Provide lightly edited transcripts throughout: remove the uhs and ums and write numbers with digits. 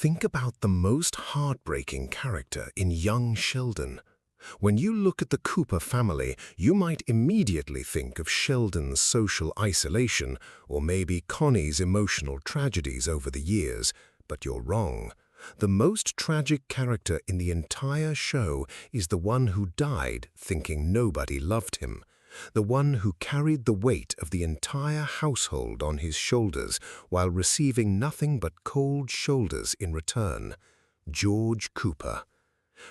Think about the most heartbreaking character in Young Sheldon. When you look at the Cooper family, you might immediately think of Sheldon's social isolation or maybe Connie's emotional tragedies over the years, but you're wrong. The most tragic character in the entire show is the one who died thinking nobody loved him. The one who carried the weight of the entire household on his shoulders while receiving nothing but cold shoulders in return. George Cooper.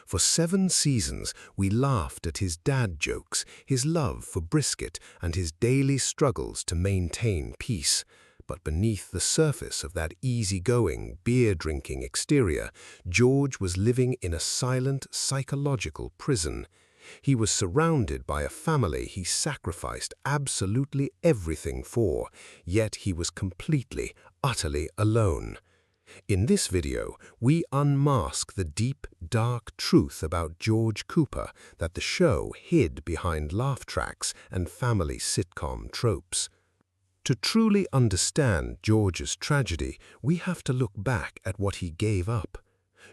For 7 seasons, we laughed at his dad jokes, his love for brisket, and his daily struggles to maintain peace. But beneath the surface of that easygoing, beer-drinking exterior, George was living in a silent, psychological prison. He was surrounded by a family he sacrificed absolutely everything for, yet he was completely, utterly alone. In this video, we unmask the deep, dark truth about George Cooper that the show hid behind laugh tracks and family sitcom tropes. To truly understand George's tragedy, we have to look back at what he gave up.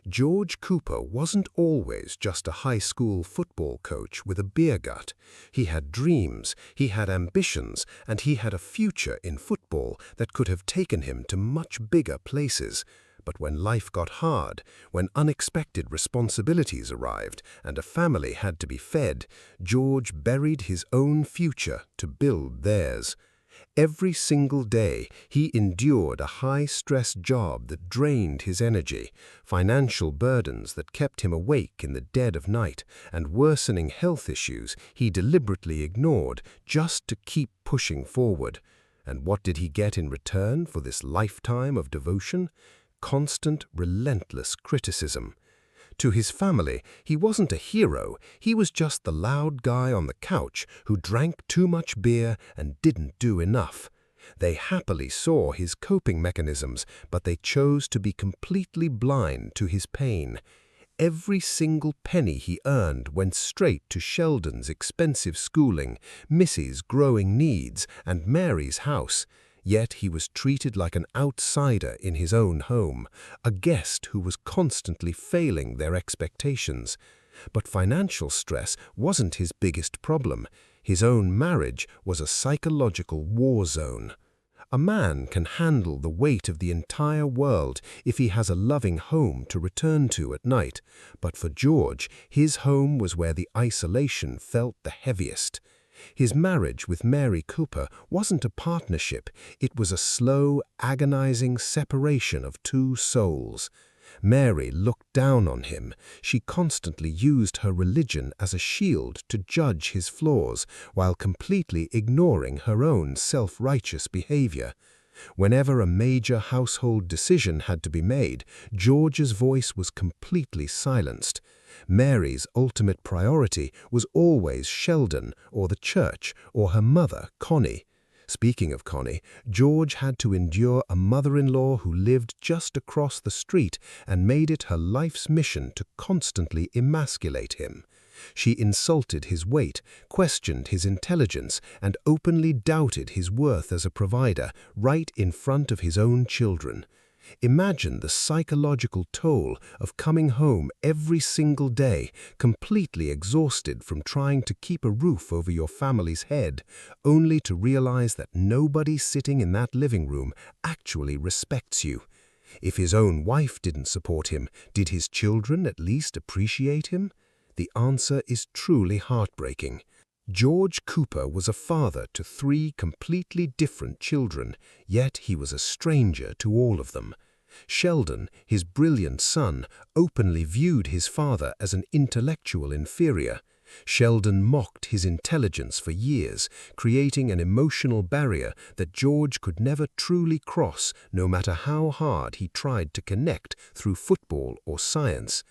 George Cooper wasn't always just a high school football coach with a beer gut. He had dreams, he had ambitions, and he had a future in football that could have taken him to much bigger places. But when life got hard, when unexpected responsibilities arrived and a family had to be fed, George buried his own future to build theirs. Every single day, he endured a high-stress job that drained his energy, financial burdens that kept him awake in the dead of night, and worsening health issues he deliberately ignored just to keep pushing forward. And what did he get in return for this lifetime of devotion? Constant, relentless criticism. To his family, he wasn't a hero, he was just the loud guy on the couch who drank too much beer and didn't do enough. They happily saw his coping mechanisms, but they chose to be completely blind to his pain. Every single penny he earned went straight to Sheldon's expensive schooling, Missy's growing needs, and Mary's house. Yet he was treated like an outsider in his own home, a guest who was constantly failing their expectations. But financial stress wasn't his biggest problem. His own marriage was a psychological war zone. A man can handle the weight of the entire world if he has a loving home to return to at night, but for George, his home was where the isolation felt the heaviest. His marriage with Mary Cooper wasn't a partnership, it was a slow, agonizing separation of two souls. Mary looked down on him. She constantly used her religion as a shield to judge his flaws, while completely ignoring her own self-righteous behavior. Whenever a major household decision had to be made, George's voice was completely silenced. Mary's ultimate priority was always Sheldon or the church or her mother, Connie. Speaking of Connie, George had to endure a mother-in-law who lived just across the street and made it her life's mission to constantly emasculate him. She insulted his weight, questioned his intelligence, and openly doubted his worth as a provider right in front of his own children. Imagine the psychological toll of coming home every single day, completely exhausted from trying to keep a roof over your family's head, only to realize that nobody sitting in that living room actually respects you. If his own wife didn't support him, did his children at least appreciate him? The answer is truly heartbreaking. George Cooper was a father to 3 completely different children, yet he was a stranger to all of them. Sheldon, his brilliant son, openly viewed his father as an intellectual inferior. Sheldon mocked his intelligence for years, creating an emotional barrier that George could never truly cross, no matter how hard he tried to connect through football or science.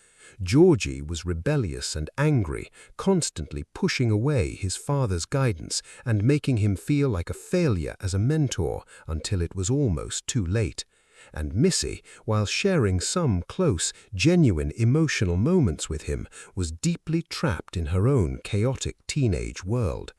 Georgie was rebellious and angry, constantly pushing away his father's guidance and making him feel like a failure as a mentor until it was almost too late. And Missy, while sharing some close, genuine emotional moments with him, was deeply trapped in her own chaotic teenage world.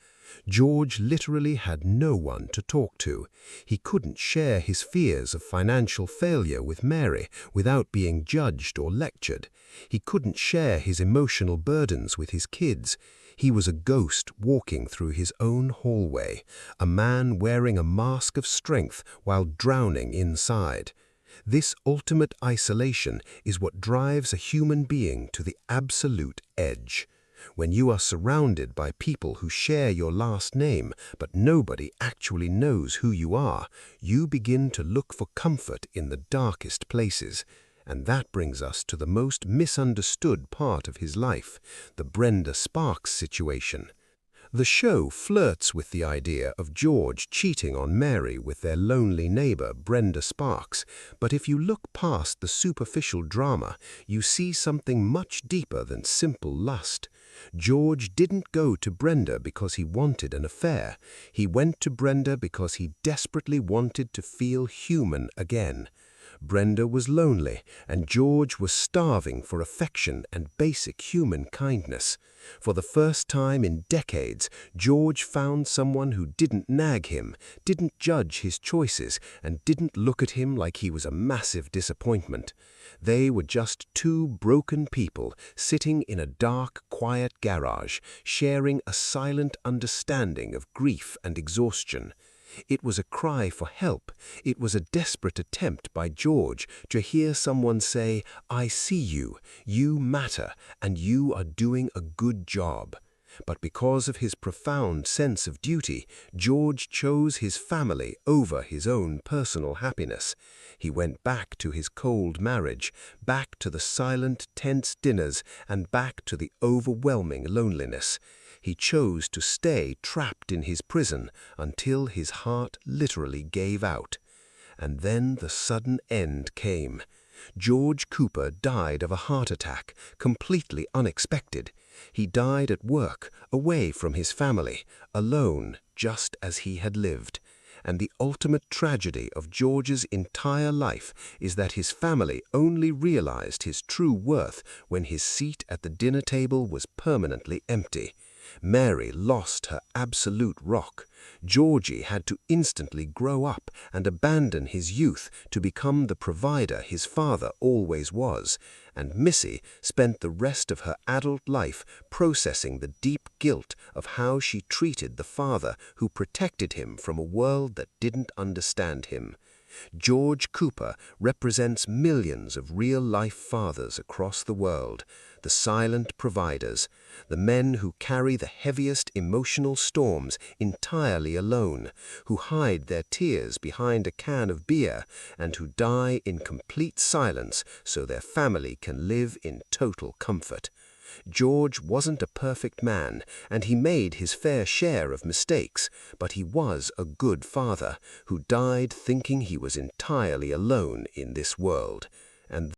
George literally had no one to talk to. He couldn't share his fears of financial failure with Mary without being judged or lectured. He couldn't share his emotional burdens with his kids. He was a ghost walking through his own hallway, a man wearing a mask of strength while drowning inside. This ultimate isolation is what drives a human being to the absolute edge. When you are surrounded by people who share your last name, but nobody actually knows who you are, you begin to look for comfort in the darkest places. And that brings us to the most misunderstood part of his life, the Brenda Sparks situation. The show flirts with the idea of George cheating on Mary with their lonely neighbor, Brenda Sparks, but if you look past the superficial drama, you see something much deeper than simple lust. George didn't go to Brenda because he wanted an affair. He went to Brenda because he desperately wanted to feel human again. Brenda was lonely, and George was starving for affection and basic human kindness. For the first time in decades, George found someone who didn't nag him, didn't judge his choices, and didn't look at him like he was a massive disappointment. They were just two broken people sitting in a dark, quiet garage, sharing a silent understanding of grief and exhaustion. It was a cry for help. It was a desperate attempt by George to hear someone say, "I see you, you matter, and you are doing a good job." But because of his profound sense of duty, George chose his family over his own personal happiness. He went back to his cold marriage, back to the silent, tense dinners, and back to the overwhelming loneliness. He chose to stay trapped in his prison until his heart literally gave out. And then the sudden end came. George Cooper died of a heart attack, completely unexpected. He died at work, away from his family, alone, just as he had lived. And the ultimate tragedy of George's entire life is that his family only realized his true worth when his seat at the dinner table was permanently empty. Mary lost her absolute rock. Georgie had to instantly grow up and abandon his youth to become the provider his father always was. And Missy spent the rest of her adult life processing the deep guilt of how she treated the father who protected him from a world that didn't understand him. George Cooper represents millions of real-life fathers across the world, the silent providers, the men who carry the heaviest emotional storms entirely alone, who hide their tears behind a can of beer, and who die in complete silence so their family can live in total comfort. George wasn't a perfect man, and he made his fair share of mistakes, but he was a good father who died thinking he was entirely alone in this world. And